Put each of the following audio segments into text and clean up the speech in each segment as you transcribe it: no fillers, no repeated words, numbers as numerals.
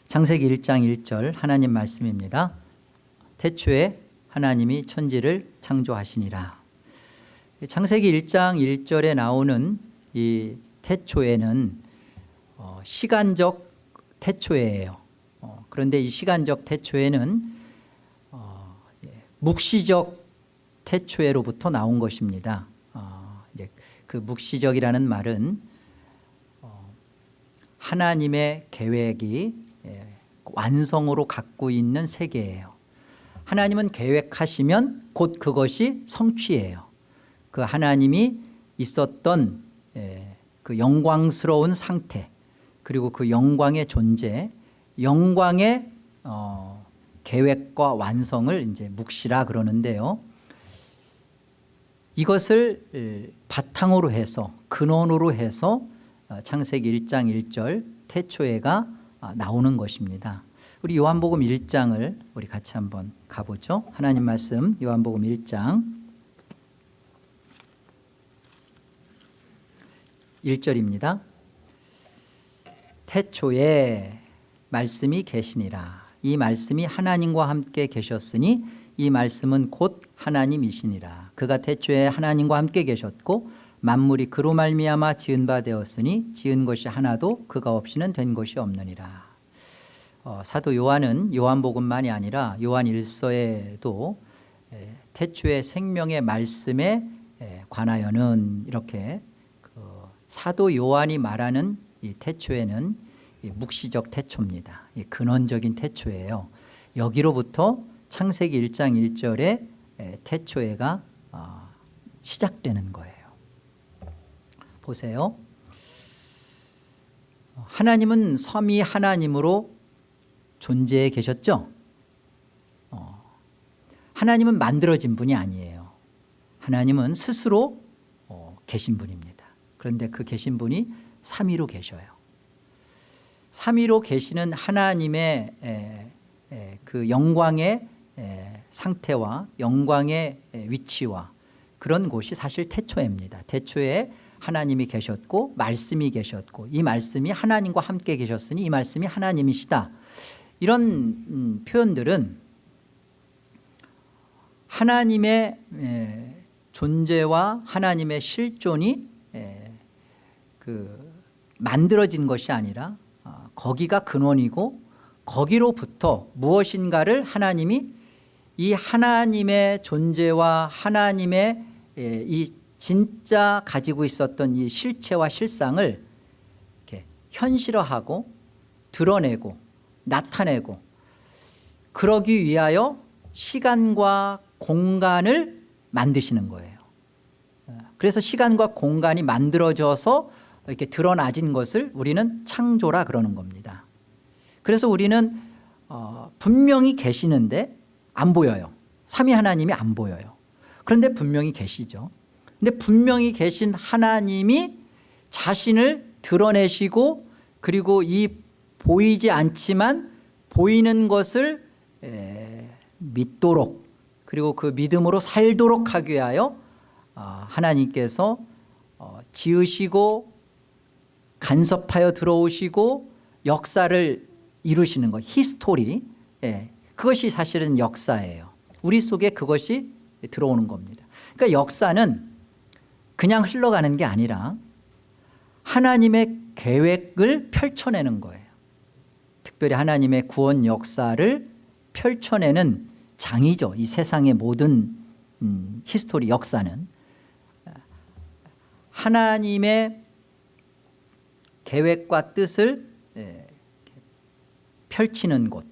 창세기 1장 1절 하나님 말씀입니다. 태초에 하나님이 천지를 창조하시니라. 창세기 1장 1절에 나오는 이 태초에는 시간적 태초예요. 그런데 이 시간적 태초에는 묵시적 태초에로부터 나온 것입니다. 그 묵시적이라는 말은 하나님의 계획이 완성으로 갖고 있는 세계예요. 하나님은 계획하시면 곧 그것이 성취예요. 그 하나님이 있었던 그 영광스러운 상태, 그리고 그 영광의 존재, 영광의 계획과 완성을 이제 묵시라 그러는데요. 이것을 바탕으로 해서, 근원으로 해서 창세기 1장 1절 태초에가 나오는 것입니다. 우리 요한복음 1장을 우리 같이 한번 가보죠. 하나님 말씀 요한복음 1장 1절입니다. 태초에 말씀이 계시니라. 이 말씀이 하나님과 함께 계셨으니 이 말씀은 곧 하나님이시니라. 그가 태초에 하나님과 함께 계셨고 만물이 그로 말미암아 지은 바 되었으니 지은 것이 하나도 그가 없이는 된 것이 없느니라. 사도 요한은 요한복음만이 아니라 요한 1서에도 태초에 생명의 말씀에 관하여는 이렇게 사도 요한이 말하는 이 태초에는 묵시적 태초입니다. 근원적인 태초예요. 여기로부터 창세기 1장 1절에 태초에가 시작되는 거예요. 보세요. 하나님은 삼위 하나님으로 존재해 계셨죠? 하나님은 만들어진 분이 아니에요. 하나님은 스스로 계신 분입니다. 그런데 그 계신 분이 삼위로 계셔요. 삼위로 계시는 하나님의 그 영광의 상태와 영광의 위치와 그런 곳이 사실 태초입니다. 태초에 하나님이 계셨고 말씀이 계셨고 이 말씀이 하나님과 함께 계셨으니 이 말씀이 하나님이시다. 이런 표현들은 하나님의 존재와 하나님의 실존이 그 만들어진 것이 아니라 거기가 근원이고 거기로부터 무엇인가를 하나님이 이 하나님의 존재와 하나님의 이 진짜 가지고 있었던 이 실체와 실상을 이렇게 현실화하고 드러내고 나타내고 그러기 위하여 시간과 공간을 만드시는 거예요. 그래서 시간과 공간이 만들어져서 이렇게 드러나진 것을 우리는 창조라 그러는 겁니다. 그래서 우리는 분명히 계시는데 안 보여요. 삼위 하나님이 안 보여요. 그런데 분명히 계시죠. 근데 분명히 계신 하나님이 자신을 드러내시고 그리고 이 보이지 않지만 보이는 것을 믿도록 그리고 그 믿음으로 살도록 하기 위하여 하나님께서 지으시고 간섭하여 들어오시고 역사를 이루시는 것, 히스토리, 그것이 사실은 역사예요. 우리 속에 그것이 들어오는 겁니다. 그러니까 역사는 그냥 흘러가는 게 아니라 하나님의 계획을 펼쳐내는 거예요. 특별히 하나님의 구원 역사를 펼쳐내는 장이죠. 이 세상의 모든 히스토리 역사는 하나님의 계획과 뜻을 펼치는 곳.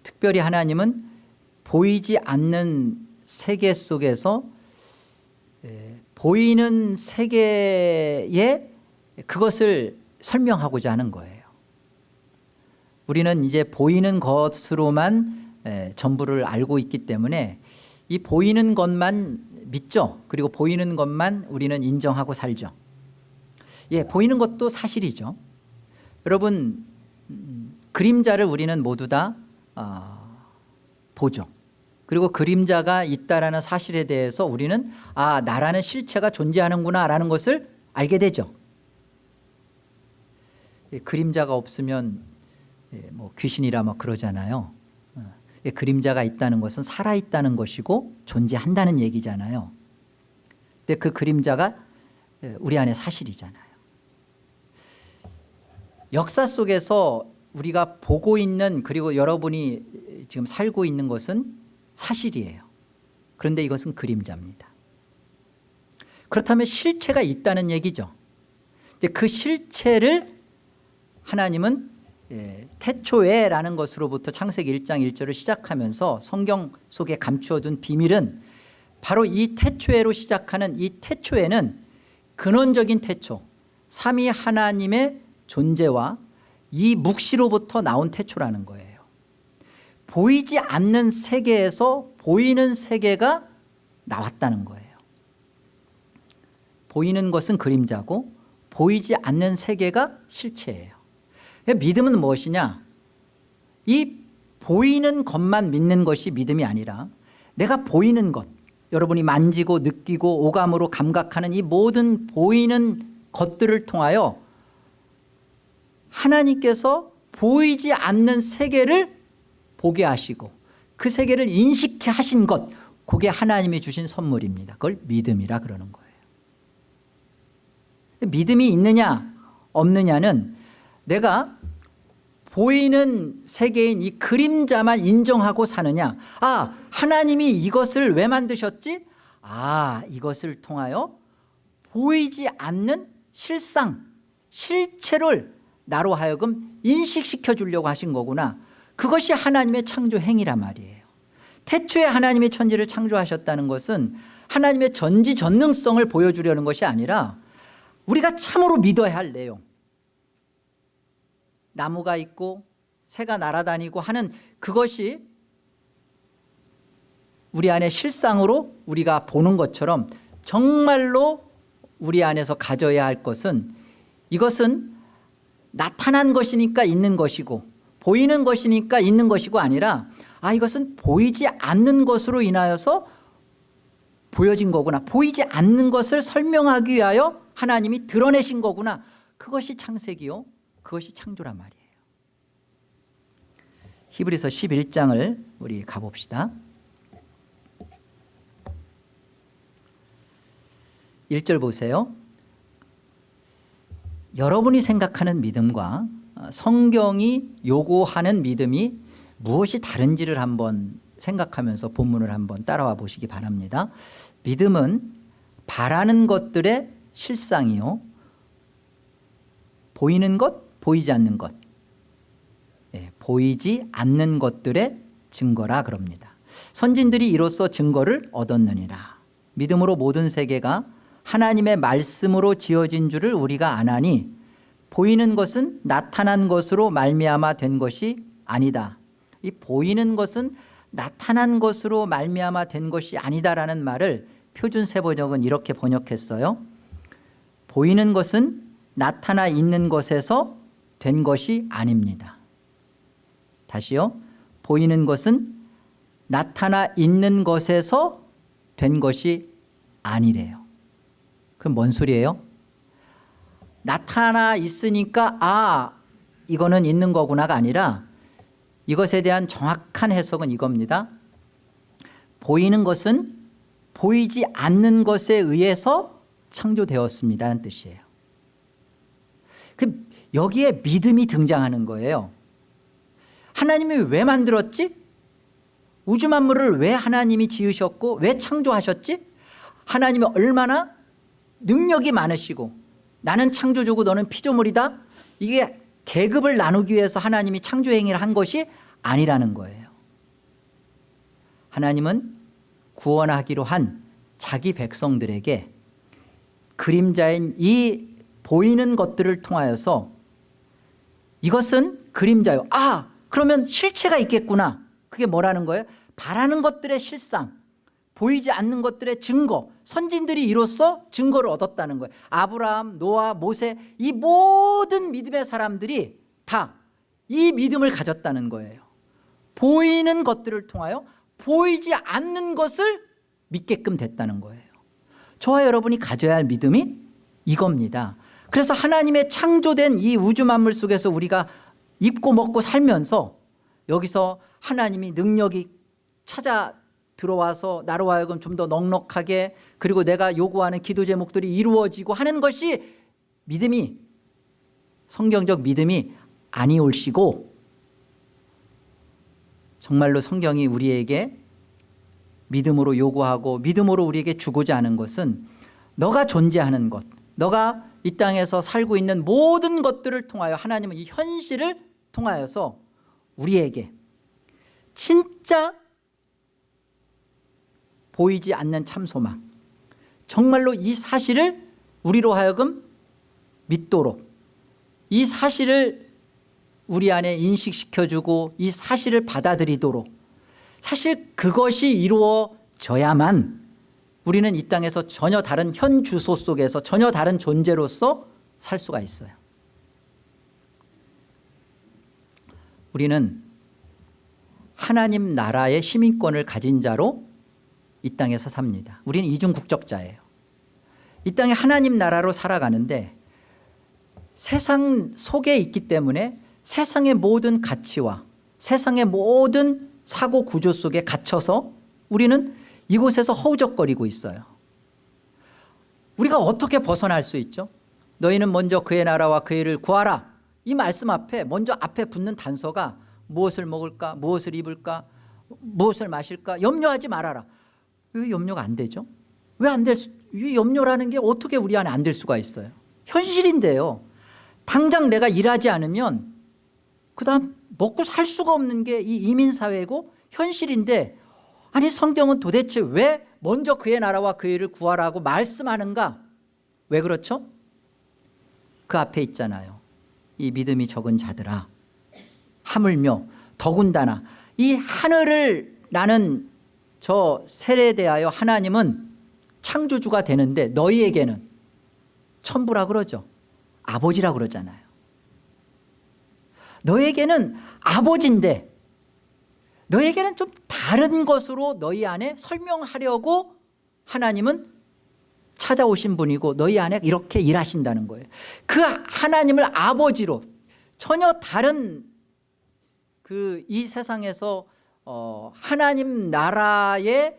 특별히 하나님은 보이지 않는 세계 속에서 보이는 세계에 그것을 설명하고자 하는 거예요. 우리는 이제 보이는 것으로만 전부를 알고 있기 때문에 이 보이는 것만 믿죠. 그리고 보이는 것만 우리는 인정하고 살죠. 보이는 것도 사실이죠. 여러분 그림자를 우리는 모두 다 보죠. 그리고 그림자가 있다라는 사실에 대해서 우리는 나라는 실체가 존재하는구나 라는 것을 알게 되죠. 그림자가 없으면 뭐 귀신이라 뭐 그러잖아요. 그림자가 있다는 것은 살아있다는 것이고 존재한다는 얘기잖아요. 근데 그 그림자가 우리 안에 사실이잖아요. 역사 속에서 우리가 보고 있는, 그리고 여러분이 지금 살고 있는 것은 사실이에요. 그런데 이것은 그림자입니다. 그렇다면 실체가 있다는 얘기죠. 이제 그 실체를 하나님은 태초에라는 것으로부터 창세기 1장 1절을 시작하면서 성경 속에 감추어둔 비밀은 바로 이 태초에로 시작하는 이 태초에는 근원적인 태초, 삼위 하나님의 존재와 이 묵시로부터 나온 태초라는 거예요. 보이지 않는 세계에서 보이는 세계가 나왔다는 거예요. 보이는 것은 그림자고 보이지 않는 세계가 실체예요. 믿음은 무엇이냐? 이 보이는 것만 믿는 것이 믿음이 아니라 내가 보이는 것, 여러분이 만지고 느끼고 오감으로 감각하는 이 모든 보이는 것들을 통하여 하나님께서 보이지 않는 세계를 보게 하시고 그 세계를 인식케 하신 것, 그게 하나님이 주신 선물입니다. 그걸 믿음이라 그러는 거예요. 믿음이 있느냐 없느냐는 내가 보이는 세계인 이 그림자만 인정하고 사느냐, 하나님이 이것을 왜 만드셨지? 이것을 통하여 보이지 않는 실상, 실체를 나로 하여금 인식시켜 주려고 하신 거구나. 그것이 하나님의 창조 행위란 말이에요. 태초에 하나님의 천지를 창조하셨다는 것은 하나님의 전지전능성을 보여주려는 것이 아니라 우리가 참으로 믿어야 할 내용, 나무가 있고 새가 날아다니고 하는 그것이 우리 안에 실상으로 우리가 보는 것처럼 정말로 우리 안에서 가져야 할 것은, 이것은 나타난 것이니까 있는 것이고 보이는 것이니까 있는 것이고 아니라 이것은 보이지 않는 것으로 인하여서 보여진 거구나, 보이지 않는 것을 설명하기 위하여 하나님이 드러내신 거구나. 그것이 창세기요, 그것이 창조란 말이에요. 히브리서 11장을 우리 가봅시다. 1절 보세요. 여러분이 생각하는 믿음과 성경이 요구하는 믿음이 무엇이 다른지를 한번 생각하면서 본문을 한번 따라와 보시기 바랍니다. 믿음은 바라는 것들의 실상이요, 보이는 것, 보이지 않는 것, 보이지 않는 것들의 증거라 그럽니다. 선진들이 이로써 증거를 얻었느니라. 믿음으로 모든 세계가 하나님의 말씀으로 지어진 줄을 우리가 아나니 보이는 것은 나타난 것으로 말미암아 된 것이 아니다. 이 보이는 것은 나타난 것으로 말미암아 된 것이 아니다라는 말을 표준 세번역은 이렇게 번역했어요. 보이는 것은 나타나 있는 것에서 된 것이 아닙니다. 다시요. 보이는 것은 나타나 있는 것에서 된 것이 아니래요. 그럼 뭔 소리예요? 나타나 있으니까 이거는 있는 거구나가 아니라 이것에 대한 정확한 해석은 이겁니다. 보이는 것은 보이지 않는 것에 의해서 창조되었습니다는 뜻이에요. 여기에 믿음이 등장하는 거예요. 하나님이 왜 만들었지? 우주 만물을 왜 하나님이 지으셨고 왜 창조하셨지? 하나님이 얼마나 능력이 많으시고 나는 창조주고 너는 피조물이다, 이게 계급을 나누기 위해서 하나님이 창조 행위를 한 것이 아니라는 거예요. 하나님은 구원하기로 한 자기 백성들에게 그림자인 이 보이는 것들을 통하여서 이것은 그림자요, 그러면 실체가 있겠구나. 그게 뭐라는 거예요? 바라는 것들의 실상, 보이지 않는 것들의 증거, 선진들이 이로써 증거를 얻었다는 거예요. 아브라함, 노아, 모세, 이 모든 믿음의 사람들이 다 이 믿음을 가졌다는 거예요. 보이는 것들을 통하여 보이지 않는 것을 믿게끔 됐다는 거예요. 저와 여러분이 가져야 할 믿음이 이겁니다. 그래서 하나님의 창조된 이 우주 만물 속에서 우리가 입고 먹고 살면서 여기서 하나님이 능력이 찾아 들어와서 나로 하여금 좀 더 넉넉하게 그리고 내가 요구하는 기도 제목들이 이루어지고 하는 것이 믿음이 성경적 믿음이 아니올시고 정말로 성경이 우리에게 믿음으로 요구하고 믿음으로 우리에게 주고자 하는 것은 너가 존재하는 것, 너가 이 땅에서 살고 있는 모든 것들을 통하여 하나님은 이 현실을 통하여서 우리에게 진짜 보이지 않는 참소망, 정말로 이 사실을 우리로 하여금 믿도록 이 사실을 우리 안에 인식시켜주고 이 사실을 받아들이도록 사실 그것이 이루어져야만 우리는 이 땅에서 전혀 다른 현 주소 속에서 전혀 다른 존재로서 살 수가 있어요. 우리는 하나님 나라의 시민권을 가진 자로 이 땅에서 삽니다. 우리는 이중 국적자예요. 이 땅에 하나님 나라로 살아가는데 세상 속에 있기 때문에 세상의 모든 가치와 세상의 모든 사고 구조 속에 갇혀서 우리는 이곳에서 허우적거리고 있어요. 우리가 어떻게 벗어날 수 있죠? 너희는 먼저 그의 나라와 그의 일을 구하라. 이 말씀 앞에 먼저 앞에 붙는 단서가 무엇을 먹을까, 무엇을 입을까, 무엇을 마실까 염려하지 말아라. 왜 염려가 안 되죠? 왜 안 될 수, 이 염려라는 게 어떻게 우리 안에 안 될 수가 있어요? 현실인데요. 당장 내가 일하지 않으면 그다음 먹고 살 수가 없는 게 이 이민사회고 현실인데 아니 성경은 도대체 왜 먼저 그의 나라와 그의 일을 구하라고 말씀하는가? 왜 그렇죠? 그 앞에 있잖아요. 이 믿음이 적은 자들아 하물며 더군다나 이 하늘을 나는 저 세례에 대하여 하나님은 창조주가 되는데 너희에게는 천부라 그러죠. 아버지라 그러잖아요. 너에게는 아버지인데 너에게는 좀 다른 것으로 너희 안에 설명하려고 하나님은 찾아오신 분이고 너희 안에 이렇게 일하신다는 거예요. 그 하나님을 아버지로 전혀 다른 이 세상에서 하나님 나라의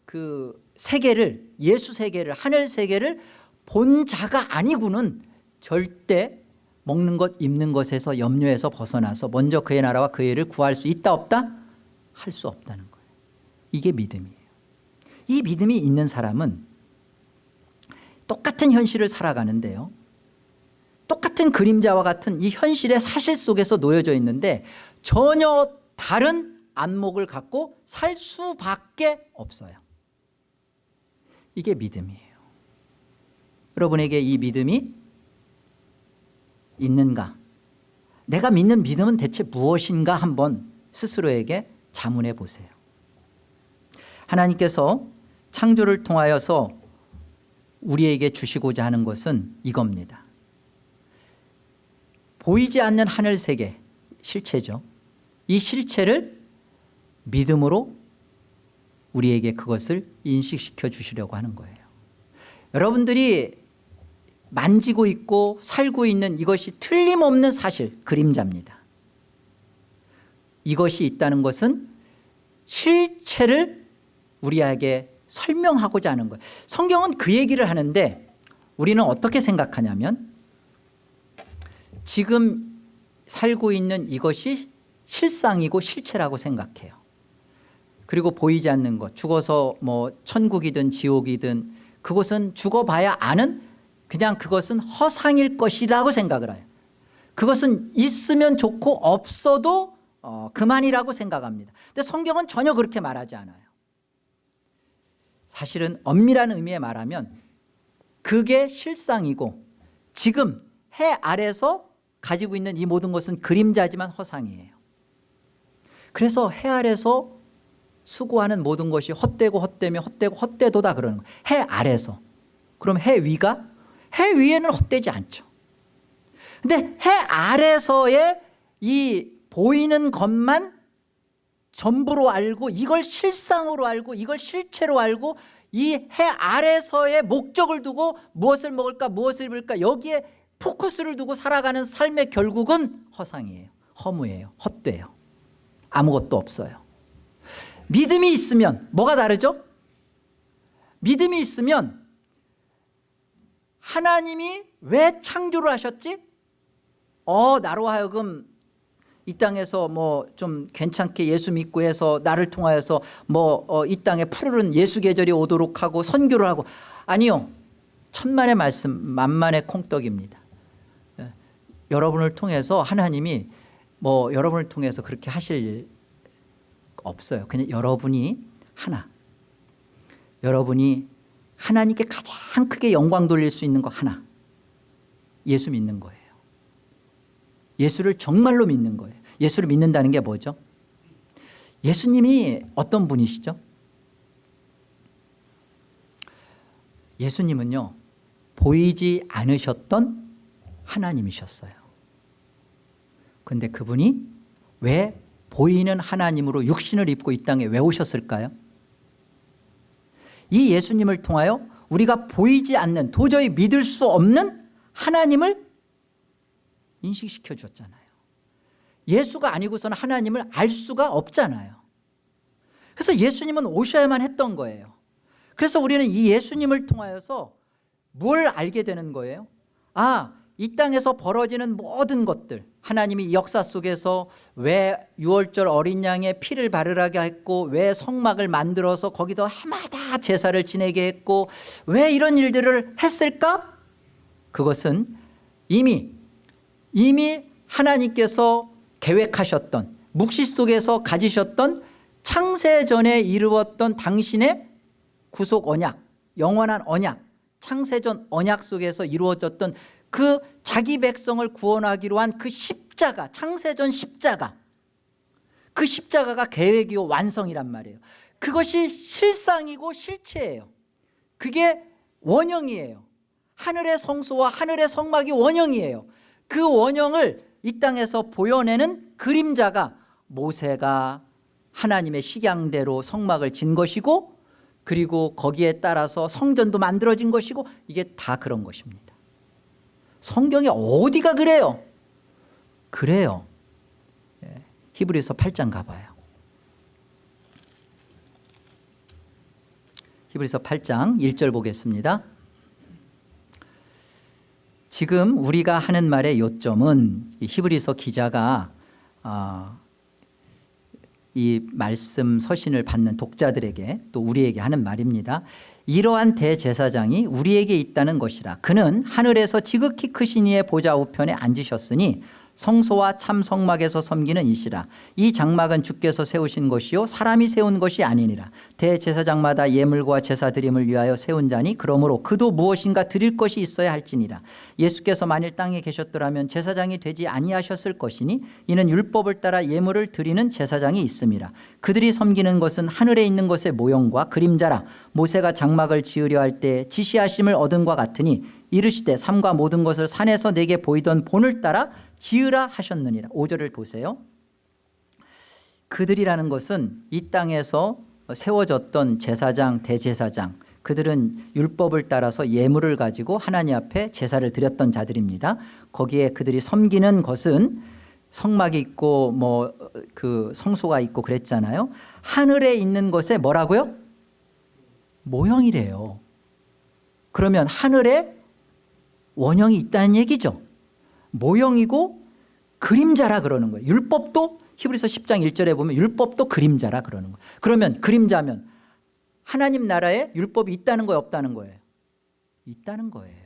그 세계를 예수 세계를 하늘 세계를 본 자가 아니고는 절대 먹는 것 입는 것에서 염려에서 벗어나서 먼저 그의 나라와 그의 일을 구할 수 있다 없다? 할 수 없다는 거예요. 이게 믿음이에요. 이 믿음이 있는 사람은 똑같은 현실을 살아가는데요. 똑같은 그림자와 같은 이 현실의 사실 속에서 놓여져 있는데 전혀 다른 안목을 갖고 살 수밖에 없어요. 이게 믿음이에요. 여러분에게 이 믿음이 있는가? 내가 믿는 믿음은 대체 무엇인가 한번 스스로에게 자문해 보세요. 하나님께서 창조를 통하여서 우리에게 주시고자 하는 것은 이겁니다. 보이지 않는 하늘 세계, 실체죠. 이 실체를 믿음으로 우리에게 그것을 인식시켜 주시려고 하는 거예요. 여러분들이 만지고 있고 살고 있는 이것이 틀림없는 사실, 그림자입니다. 이것이 있다는 것은 실체를 우리에게 설명하고자 하는 거예요. 성경은 그 얘기를 하는데 우리는 어떻게 생각하냐면 지금 살고 있는 이것이 실상이고 실체라고 생각해요. 그리고 보이지 않는 것, 죽어서 뭐 천국이든 지옥이든 그것은 죽어봐야 아는 그냥 그것은 허상일 것이라고 생각을 해요. 그것은 있으면 좋고 없어도 그만이라고 생각합니다. 근데 성경은 전혀 그렇게 말하지 않아요. 사실은 엄밀한 의미에 말하면 그게 실상이고 지금 해 아래서 가지고 있는 이 모든 것은 그림자지만 허상이에요. 그래서 해 아래서 수고하는 모든 것이 헛되고 헛되며 헛되고 헛되도다 그러는 거예요. 해 아래서. 그럼 해 위가? 해 위에는 헛되지 않죠. 근데 해 아래서의 이 보이는 것만 전부로 알고 이걸 실상으로 알고 이걸 실체로 알고 이 해 아래서의 목적을 두고 무엇을 먹을까 무엇을 입을까 여기에 포커스를 두고 살아가는 삶의 결국은 허상이에요. 허무해요. 헛돼요. 아무것도 없어요. 믿음이 있으면 뭐가 다르죠? 믿음이 있으면 하나님이 왜 창조를 하셨지? 나로 하여금 이 땅에서 뭐 좀 괜찮게 예수 믿고 해서 나를 통하여서 이 땅에 푸르른 예수 계절이 오도록 하고 선교를 하고. 아니요. 천만의 말씀 만만의 콩떡입니다. 여러분을 통해서 하나님이 여러분을 통해서 그렇게 하실 일 없어요. 그냥 여러분이 하나, 여러분이 하나님께 가장 크게 영광 돌릴 수 있는 거 하나, 예수 믿는 거예요. 예수를 정말로 믿는 거예요. 예수를 믿는다는 게 뭐죠? 예수님이 어떤 분이시죠? 예수님은요, 보이지 않으셨던 하나님이셨어요. 그런데 그분이 왜 보이는 하나님으로 육신을 입고 이 땅에 왜 오셨을까요? 이 예수님을 통하여 우리가 보이지 않는, 도저히 믿을 수 없는 하나님을 인식시켜 주었잖아요. 예수가 아니고서는 하나님을 알 수가 없잖아요. 그래서 예수님은 오셔야만 했던 거예요. 그래서 우리는 이 예수님을 통하여서 뭘 알게 되는 거예요? 이 땅에서 벌어지는 모든 것들, 하나님이 역사 속에서 왜 6월절 어린 양의 피를 바르게 했고, 왜 성막을 만들어서 거기서 해마다 제사를 지내게 했고, 왜 이런 일들을 했을까? 그것은 이미 하나님께서 계획하셨던, 묵시 속에서 가지셨던 창세전에 이루었던 당신의 구속 언약, 영원한 언약, 창세전 언약 속에서 이루어졌던 그 자기 백성을 구원하기로 한 그 십자가, 창세전 십자가, 그 십자가가 계획이고 완성이란 말이에요. 그것이 실상이고 실체예요. 그게 원형이에요. 하늘의 성소와 하늘의 성막이 원형이에요. 그 원형을 이 땅에서 보여내는 그림자가 모세가 하나님의 식양대로 성막을 진 것이고, 그리고 거기에 따라서 성전도 만들어진 것이고, 이게 다 그런 것입니다. 성경에 어디가 그래요? 그래요. 히브리서 8장 가봐요. 히브리서 8장 1절 보겠습니다. 지금 우리가 하는 말의 요점은 히브리서 기자가 이 말씀 서신을 받는 독자들에게, 또 우리에게 하는 말입니다. 이러한 대제사장이 우리에게 있다는 것이라. 그는 하늘에서 지극히 크신 이의 보좌 우편에 앉으셨으니 성소와 참 성막에서 섬기는 이시라. 이 장막은 주께서 세우신 것이요 사람이 세운 것이 아니니라. 대제사장마다 예물과 제사 드림을 위하여 세운 자니 그러므로 그도 무엇인가 드릴 것이 있어야 할지니라. 예수께서 만일 땅에 계셨더라면 제사장이 되지 아니하셨을 것이니 이는 율법을 따라 예물을 드리는 제사장이 있음이라. 그들이 섬기는 것은 하늘에 있는 것의 모형과 그림자라. 모세가 장막을 지으려 할 때 지시하심을 얻은과 같으니 이르시되 삼가 모든 것을 산에서 내게 보이던 본을 따라 지으라 하셨느니라. 5절을 보세요. 그들이라는 것은 이 땅에서 세워졌던 제사장, 대제사장, 그들은 율법을 따라서 예물을 가지고 하나님 앞에 제사를 드렸던 자들입니다. 거기에 그들이 섬기는 것은 성막이 있고 그 성소가 있고 그랬잖아요. 하늘에 있는 것에 뭐라고요? 모형이래요. 그러면 하늘에 원형이 있다는 얘기죠. 모형이고 그림자라 그러는 거예요. 율법도 히브리서 10장 1절에 보면 율법도 그림자라 그러는 거예요. 그러면 그림자면 하나님 나라에 율법이 있다는 거예요, 없다는 거예요? 있다는 거예요.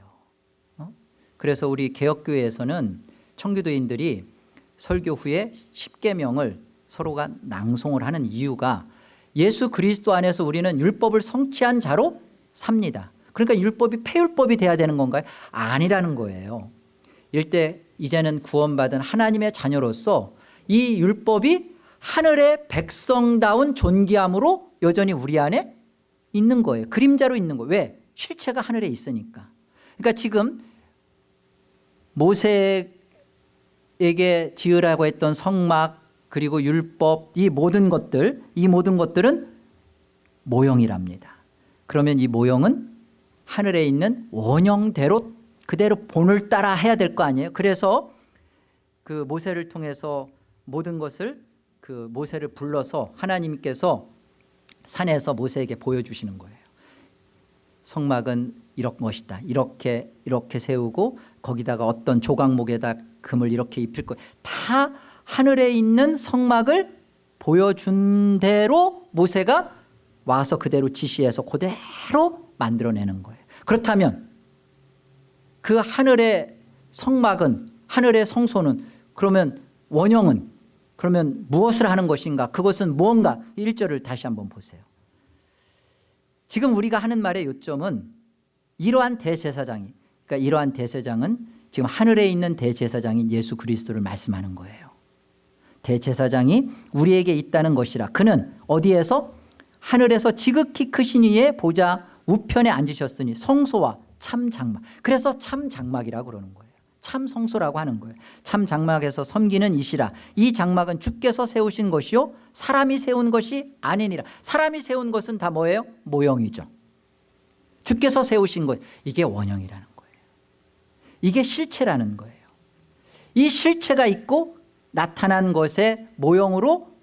그래서 우리 개혁교회에서는 청교도인들이 설교 후에 10계명을 서로가 낭송을 하는 이유가 예수 그리스도 안에서 우리는 율법을 성취한 자로 삽니다. 그러니까 율법이 폐율법이 돼야 되는 건가요? 아니라는 거예요. 일대 이제는 구원받은 하나님의 자녀로서 이 율법이 하늘의 백성다운 존귀함으로 여전히 우리 안에 있는 거예요. 그림자로 있는 거예요. 왜? 실체가 하늘에 있으니까. 그러니까 지금 모세에게 지으라고 했던 성막, 그리고 율법, 이 모든 것들은 모형이랍니다. 그러면 이 모형은 하늘에 있는 원형대로 그대로 본을 따라 해야 될 거 아니에요. 그래서 그 모세를 통해서 모든 것을 그 모세를 불러서 하나님께서 산에서 모세에게 보여주시는 거예요. 성막은 이렇게 멋있다. 이렇게 세우고 거기다가 어떤 조각목에다 금을 이렇게 입힐 거예요. 다 하늘에 있는 성막을 보여준 대로 모세가 와서 그대로 지시해서 그대로 만들어내는 거예요. 그렇다면 그 하늘의 성막은, 하늘의 성소는, 그러면 원형은 그러면 무엇을 하는 것인가? 그것은 무언가? 1절을 다시 한번 보세요. 지금 우리가 하는 말의 요점은 이러한 대제사장이, 그러니까 이러한 대제사장은 지금 하늘에 있는 대제사장인 예수 그리스도를 말씀하는 거예요. 대제사장이 우리에게 있다는 것이라. 그는 어디에서? 하늘에서 지극히 크신 이의 보좌 우편에 앉으셨으니 성소와 참 장막. 그래서 참 장막이라고 그러는 거예요. 참 성소라고 하는 거예요. 참 장막에서 섬기는 이시라. 이 장막은 주께서 세우신 것이요 사람이 세운 것이 아니니라. 사람이 세운 것은 다 뭐예요? 모형이죠. 주께서 세우신 것, 이게 원형이라는 거예요. 이게 실체라는 거예요. 이 실체가 있고 나타난 것의 모형으로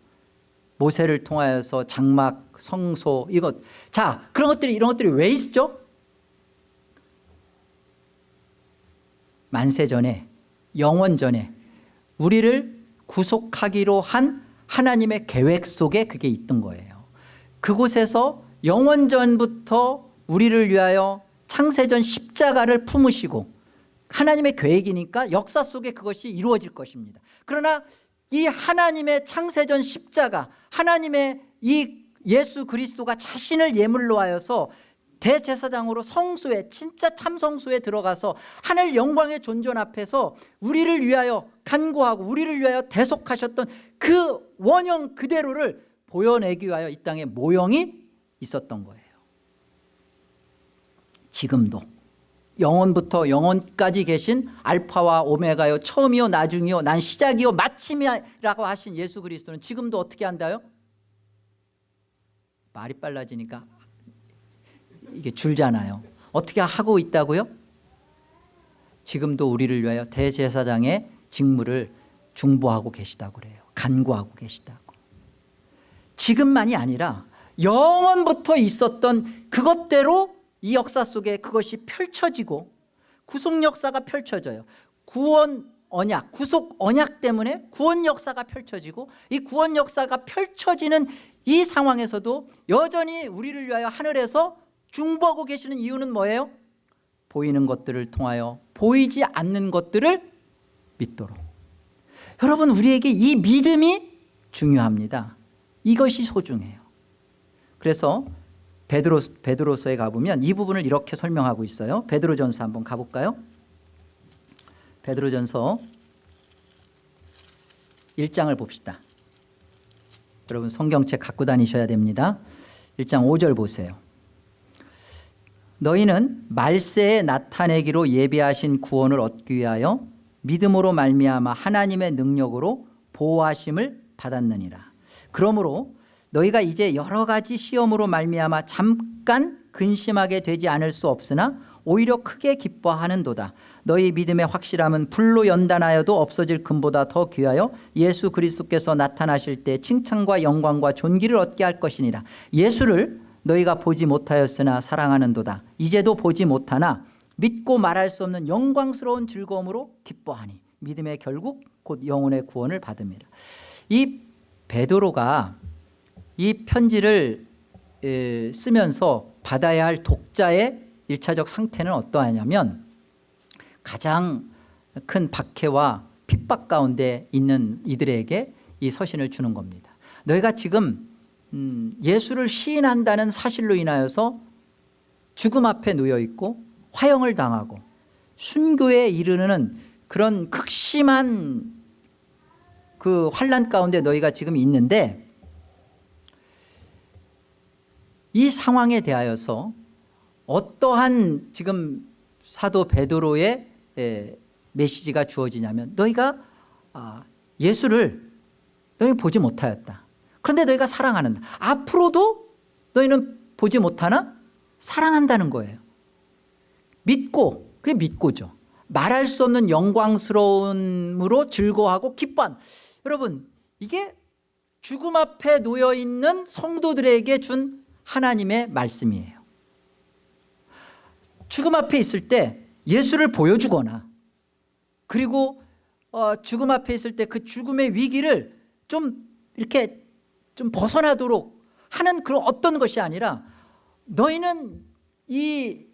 모세를 통하여서 장막, 성소, 이것. 자, 그런 것들이, 이런 것들이 왜 있죠? 만세 전에, 영원 전에 우리를 구속하기로 한 하나님의 계획 속에 그게 있던 거예요. 그곳에서 영원 전부터 우리를 위하여 창세전 십자가를 품으시고, 하나님의 계획이니까 역사 속에 그것이 이루어질 것입니다. 그러나 이 하나님의 창세전 십자가, 하나님의 이 예수 그리스도가 자신을 예물로 하여서 대제사장으로 성소에, 진짜 참성소에 들어가서 하늘 영광의 존전 앞에서 우리를 위하여 간구하고 우리를 위하여 대속하셨던 그 원형 그대로를 보여내기 위하여 이 땅에 모형이 있었던 거예요. 지금도 영원부터 영원까지 계신 알파와 오메가요, 처음이요 나중이요, 난 시작이요 마침이라고 하신 예수 그리스도는 지금도 어떻게 한다요? 말이 빨라지니까 이게 줄잖아요. 어떻게 하고 있다고요? 지금도 우리를 위하여 대제사장의 직무를 중보하고 계시다고 그래요. 간구하고 계시다고. 지금만이 아니라 영원부터 있었던 그것대로 이 역사 속에 그것이 펼쳐지고 구속 역사가 펼쳐져요. 구원 언약, 구속 언약 때문에 구원 역사가 펼쳐지고, 이 구원 역사가 펼쳐지는 이 상황에서도 여전히 우리를 위하여 하늘에서 중보하고 계시는 이유는 뭐예요? 보이는 것들을 통하여 보이지 않는 것들을 믿도록. 여러분, 우리에게 이 믿음이 중요합니다. 이것이 소중해요. 그래서 베드로서에 가보면 이 부분을 이렇게 설명하고 있어요. 베드로전서 한번 가볼까요? 베드로전서 1장을 봅시다. 여러분 성경책 갖고 다니셔야 됩니다. 1장 5절 보세요. 너희는 말세에 나타내기로 예비하신 구원을 얻기 위하여 믿음으로 말미암아 하나님의 능력으로 보호하심을 받았느니라. 그러므로 너희가 이제 여러 가지 시험으로 말미암아 잠깐 근심하게 되지 않을 수 없으나 오히려 크게 기뻐하는도다. 너희 믿음의 확실함은 불로 연단하여도 없어질 금보다 더 귀하여 예수 그리스도께서 나타나실 때 칭찬과 영광과 존귀를 얻게 할 것이니라. 예수를 너희가 보지 못하였으나 사랑하는도다. 이제도 보지 못하나 믿고 말할 수 없는 영광스러운 즐거움으로 기뻐하니 믿음의 결국 곧 영혼의 구원을 받음이라. 이 베드로가 이 편지를 쓰면서 받아야 할 독자의 1차적 상태는 어떠하냐면 가장 큰 박해와 핍박 가운데 있는 이들에게 이 서신을 주는 겁니다. 너희가 지금 예수를 시인한다는 사실로 인하여서 죽음 앞에 놓여 있고 화형을 당하고 순교에 이르는 그런 극심한 그 환난 가운데 너희가 지금 있는데, 이 상황에 대하여서 어떠한 지금 사도 베드로의 메시지가 주어지냐면, 너희가 예수를 너희 보지 못하였다. 그런데 너희가 사랑하는다. 앞으로도 너희는 보지 못하나 사랑한다는 거예요. 믿고, 그게 믿고죠. 말할 수 없는 영광스러움으로 즐거워하고 기뻐한. 여러분, 이게 죽음 앞에 놓여 있는 성도들에게 준 하나님의 말씀이에요. 죽음 앞에 있을 때 예수를 보여주거나, 그리고 죽음 앞에 있을 때 그 죽음의 위기를 좀 이렇게 좀 벗어나도록 하는 그런 어떤 것이 아니라, 너희는 이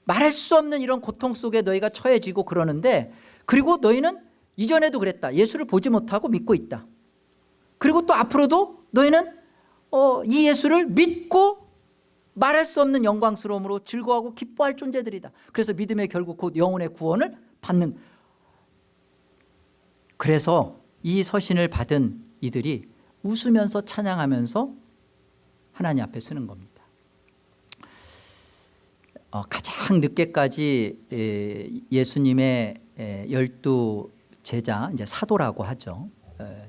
말할 수 없는 이런 고통 속에 너희가 처해지고 그러는데, 그리고 너희는 이전에도 그랬다. 예수를 보지 못하고 믿고 있다. 그리고 또 앞으로도 너희는 이 예수를 믿고 말할 수 없는 영광스러움으로 즐거워하고 기뻐할 존재들이다. 그래서 믿음의 결국 곧 영혼의 구원을 받는. 그래서 이 서신을 받은 이들이 웃으면서 찬양하면서 하나님 앞에 서는 겁니다. 가장 늦게까지 예수님의 12 제자, 이제 사도라고 하죠.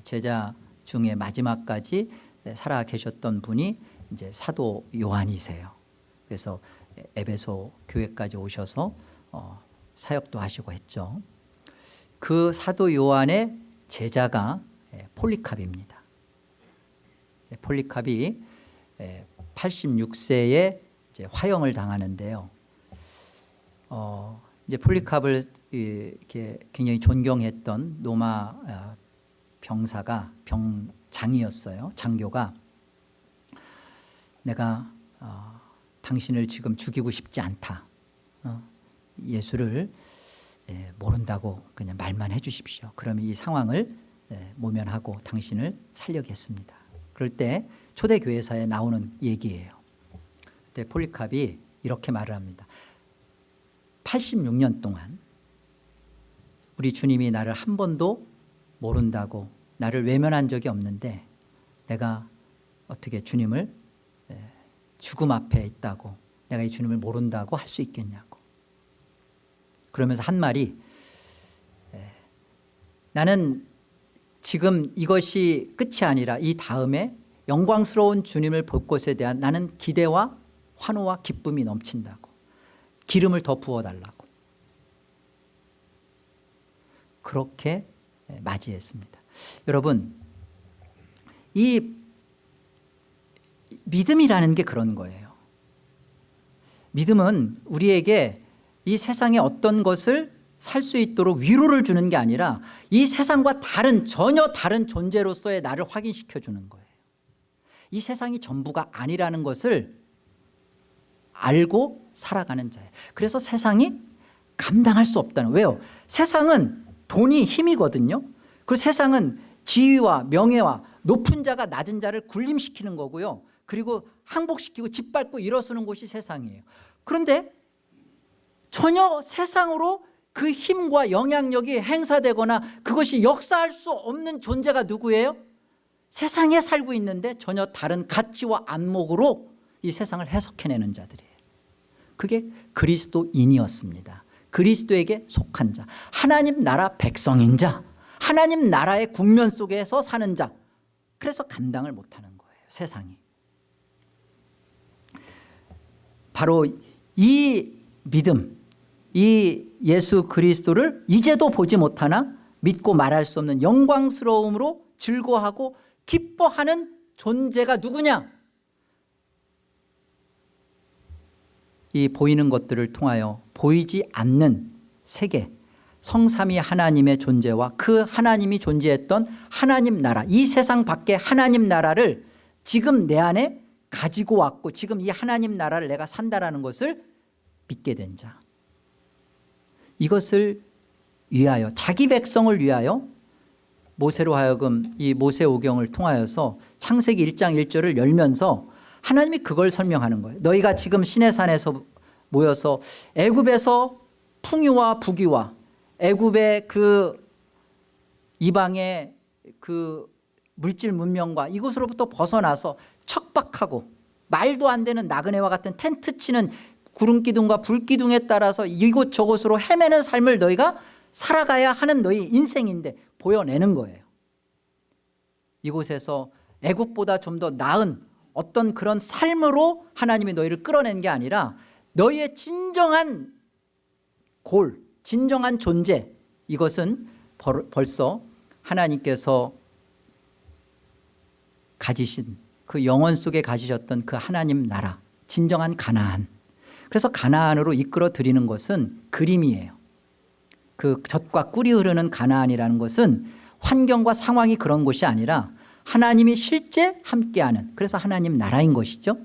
제자 중에 마지막까지 살아 계셨던 분이 이제 사도 요한이세요. 그래서 에베소 교회까지 오셔서 사역도 하시고 했죠. 그 사도 요한의 제자가 폴리캅입니다. 폴리캅이 86세에 이제 화형을 당하는데요. 이제 폴리캅을 이렇게 굉장히 존경했던 로마 병사가, 병장이었어요. 장교가, 내가 당신을 지금 죽이고 싶지 않다. 예수를 모른다고 그냥 말만 해 주십시오. 그러면 이 상황을 모면하고 당신을 살려겠습니다. 그럴 때 초대교회사에 나오는 얘기예요. 그때 폴리캅이 이렇게 말을 합니다. 86년 동안 우리 주님이 나를 한 번도 모른다고, 나를 외면한 적이 없는데 내가 어떻게 주님을 죽음 앞에 있다고, 내가 이 주님을 모른다고 할 수 있겠냐고. 그러면서 한 말이, 나는 지금 이것이 끝이 아니라 이 다음에 영광스러운 주님을 볼 것에 대한 나는 기대와 환호와 기쁨이 넘친다고. 기름을 더 부어달라고. 그렇게 맞이했습니다. 여러분, 이 믿음이라는 게 그런 거예요. 믿음은 우리에게 이 세상의 어떤 것을 살 수 있도록 위로를 주는 게 아니라 이 세상과 전혀 다른 존재로서의 나를 확인시켜 주는 거예요. 이 세상이 전부가 아니라는 것을 알고 살아가는 자예요. 그래서 세상이 감당할 수 없다는. 왜요? 세상은 돈이 힘이거든요. 그리고 세상은 지위와 명예와 높은 자가 낮은 자를 군림시키는 거고요. 그리고 항복시키고 짓밟고 일어서는 곳이 세상이에요. 그런데 전혀 세상으로 그 힘과 영향력이 행사되거나 그것이 역사할 수 없는 존재가 누구예요? 세상에 살고 있는데 전혀 다른 가치와 안목으로 이 세상을 해석해내는 자들이에요. 그게 그리스도인이었습니다. 그리스도에게 속한 자, 하나님 나라 백성인 자, 하나님 나라의 국면 속에서 사는 자. 그래서 감당을 못하는 거예요, 세상이. 바로 이 믿음, 이 예수 그리스도를 이제도 보지 못하나 믿고 말할 수 없는 영광스러움으로 즐거워하고 기뻐하는 존재가 누구냐? 이 보이는 것들을 통하여 보이지 않는 세계, 성삼위 하나님의 존재와 그 하나님이 존재했던 하나님 나라, 이 세상 밖의 하나님 나라를 지금 내 안에 가지고 왔고 지금 이 하나님 나라를 내가 산다라는 것을 믿게 된 자. 이것을 위하여, 자기 백성을 위하여 모세로 하여금 이 모세오경을 통하여서 창세기 1장 1절을 열면서 하나님이 그걸 설명하는 거예요. 너희가 지금 시내산에서 모여서 애굽에서 풍요와 부귀와 애굽의 그 이방의 그 물질 문명과 이곳으로부터 벗어나서 척박하고 말도 안 되는 나그네와 같은 텐트 치는 구름기둥과 불기둥에 따라서 이곳 저곳으로 헤매는 삶을 너희가 살아가야 하는 너희 인생인데 보여내는 거예요. 이곳에서 애굽보다 좀 더 나은 어떤 그런 삶으로 하나님이 너희를 끌어낸 게 아니라 너희의 진정한 골, 진정한 존재, 이것은 벌써 하나님께서 가지신 그 영원 속에 가지셨던 그 하나님 나라, 진정한 가나안. 그래서 가나안으로 이끌어 드리는 것은 그림이에요. 그 젖과 꿀이 흐르는 가나안이라는 것은 환경과 상황이 그런 곳이 아니라 하나님이 실제 함께하는, 그래서 하나님 나라인 것이죠.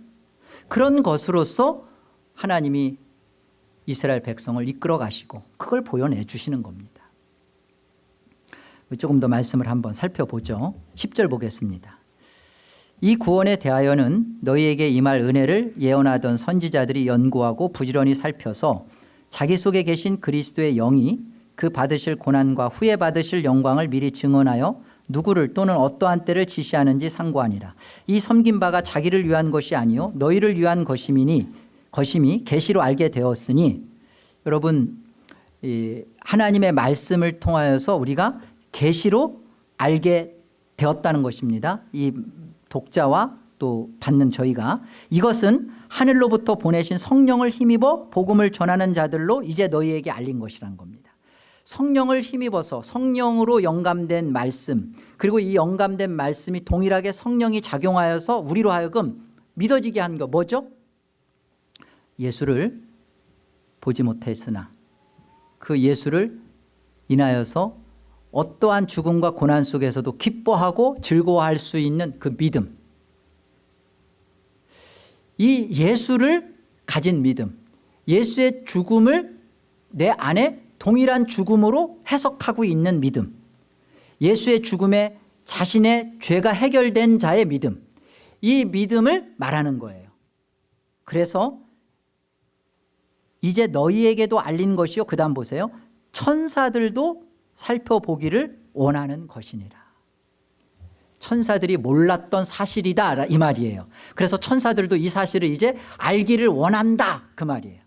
그런 것으로서 하나님이 이스라엘 백성을 이끌어 가시고 그걸 보여내 주시는 겁니다. 조금 더 말씀을 한번 살펴보죠. 10절 보겠습니다. 이 구원에 대하여는 너희에게 임할 은혜를 예언하던 선지자들이 연구하고 부지런히 살펴서 자기 속에 계신 그리스도의 영이 그 받으실 고난과 후에 받으실 영광을 미리 증언하여 누구를 또는 어떠한 때를 지시하는지 상고하니라. 이 섬긴 바가 자기를 위한 것이 아니요 너희를 위한 것임이 계시로 알게 되었으니, 여러분 하나님의 말씀을 통하여서 우리가 계시로 알게 되었다는 것입니다. 이 독자와 또 받는 저희가, 이것은 하늘로부터 보내신 성령을 힘입어 복음을 전하는 자들로 이제 너희에게 알린 것이란 겁니다. 성령을 힘입어서 성령으로 영감된 말씀, 그리고 이 영감된 말씀이 동일하게 성령이 작용하여서 우리로 하여금 믿어지게 한 거 뭐죠? 예수를 보지 못했으나 그 예수를 인하여서 어떠한 죽음과 고난 속에서도 기뻐하고 즐거워할 수 있는 그 믿음, 이 예수를 가진 믿음, 예수의 죽음을 내 안에 동일한 죽음으로 해석하고 있는 믿음, 예수의 죽음에 자신의 죄가 해결된 자의 믿음, 이 믿음을 말하는 거예요. 그래서 이제 너희에게도 알린 것이요, 그 다음 보세요, 천사들도 살펴보기를 원하는 것이니라. 천사들이 몰랐던 사실이다 이 말이에요. 그래서 천사들도 이 사실을 이제 알기를 원한다 그 말이에요.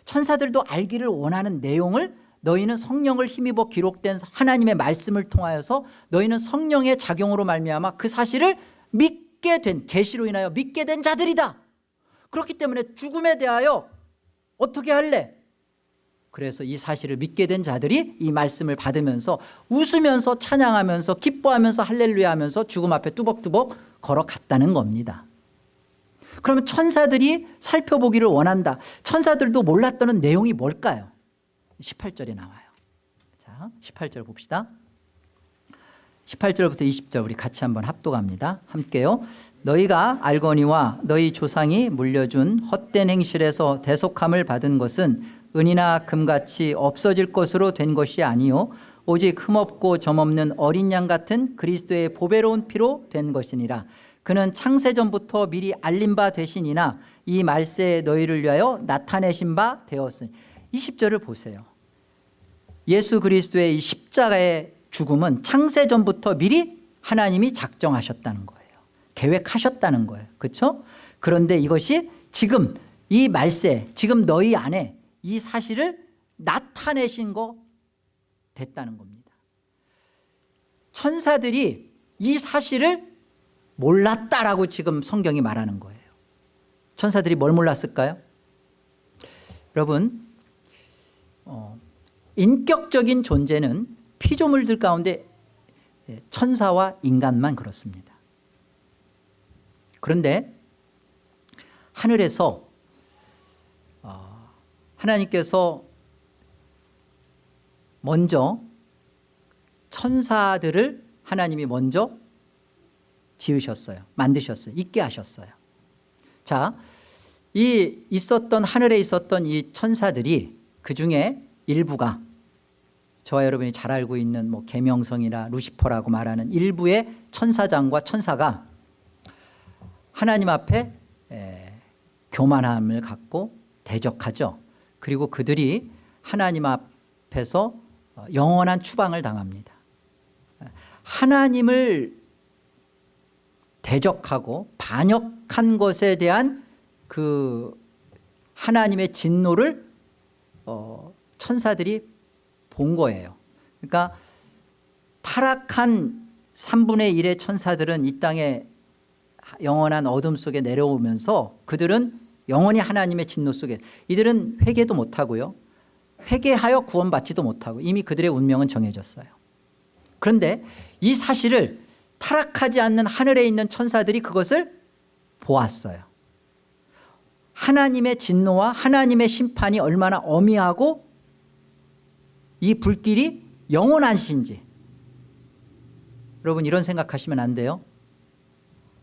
천사들도 알기를 원하는 내용을 너희는 성령을 힘입어 기록된 하나님의 말씀을 통하여서 너희는 성령의 작용으로 말미암아 그 사실을 믿게 된, 계시로 인하여 믿게 된 자들이다. 그렇기 때문에 죽음에 대하여 어떻게 할래? 그래서 이 사실을 믿게 된 자들이 이 말씀을 받으면서 웃으면서 찬양하면서 기뻐하면서 할렐루야 하면서 죽음 앞에 뚜벅뚜벅 걸어갔다는 겁니다. 그러면 천사들이 살펴보기를 원한다. 천사들도 몰랐던 내용이 뭘까요? 18절에 나와요. 자, 18절 봅시다. 18절부터 20절 우리 같이 한번 합독합니다. 함께요. 너희가 알거니와 너희 조상이 물려준 헛된 행실에서 대속함을 받은 것은 은이나 금같이 없어질 것으로 된 것이 아니요 오직 흠없고 점없는 어린 양 같은 그리스도의 보배로운 피로 된 것이니라. 그는 창세전부터 미리 알린 바 되시니나 이 말세에 너희를 위하여 나타내신 바 되었으니. 20절을 보세요. 예수 그리스도의 이 십자가의 죽음은 창세전부터 미리 하나님이 작정하셨다는 거예요. 계획하셨다는 거예요. 그렇죠? 그런데 이것이 지금 이 말세, 지금 너희 안에 이 사실을 나타내신 거 됐다는 겁니다. 천사들이 이 사실을 몰랐다라고 지금 성경이 말하는 거예요. 천사들이 뭘 몰랐을까요? 여러분, 인격적인 존재는 피조물들 가운데 천사와 인간만 그렇습니다. 그런데 하늘에서 하나님께서 먼저 천사들을 하나님이 먼저 지으셨어요. 만드셨어요. 있게 하셨어요. 자, 이 있었던 하늘에 있었던 이 천사들이 그 중에 일부가 저와 여러분이 잘 알고 있는 뭐 계명성이나 루시퍼라고 말하는 일부의 천사장과 천사가 하나님 앞에 교만함을 갖고 대적하죠. 그리고 그들이 하나님 앞에서 영원한 추방을 당합니다. 하나님을 대적하고 반역한 것에 대한 그 하나님의 진노를 천사들이 본 거예요. 그러니까 타락한 3분의 1의 천사들은 이 땅에 영원한 어둠 속에 내려오면서 그들은 영원히 하나님의 진노 속에, 이들은 회개도 못하고요, 회개하여 구원받지도 못하고 이미 그들의 운명은 정해졌어요. 그런데 이 사실을 타락하지 않는 하늘에 있는 천사들이 그것을 보았어요. 하나님의 진노와 하나님의 심판이 얼마나 엄히하고 이 불길이 영원하신지. 여러분, 이런 생각하시면 안 돼요.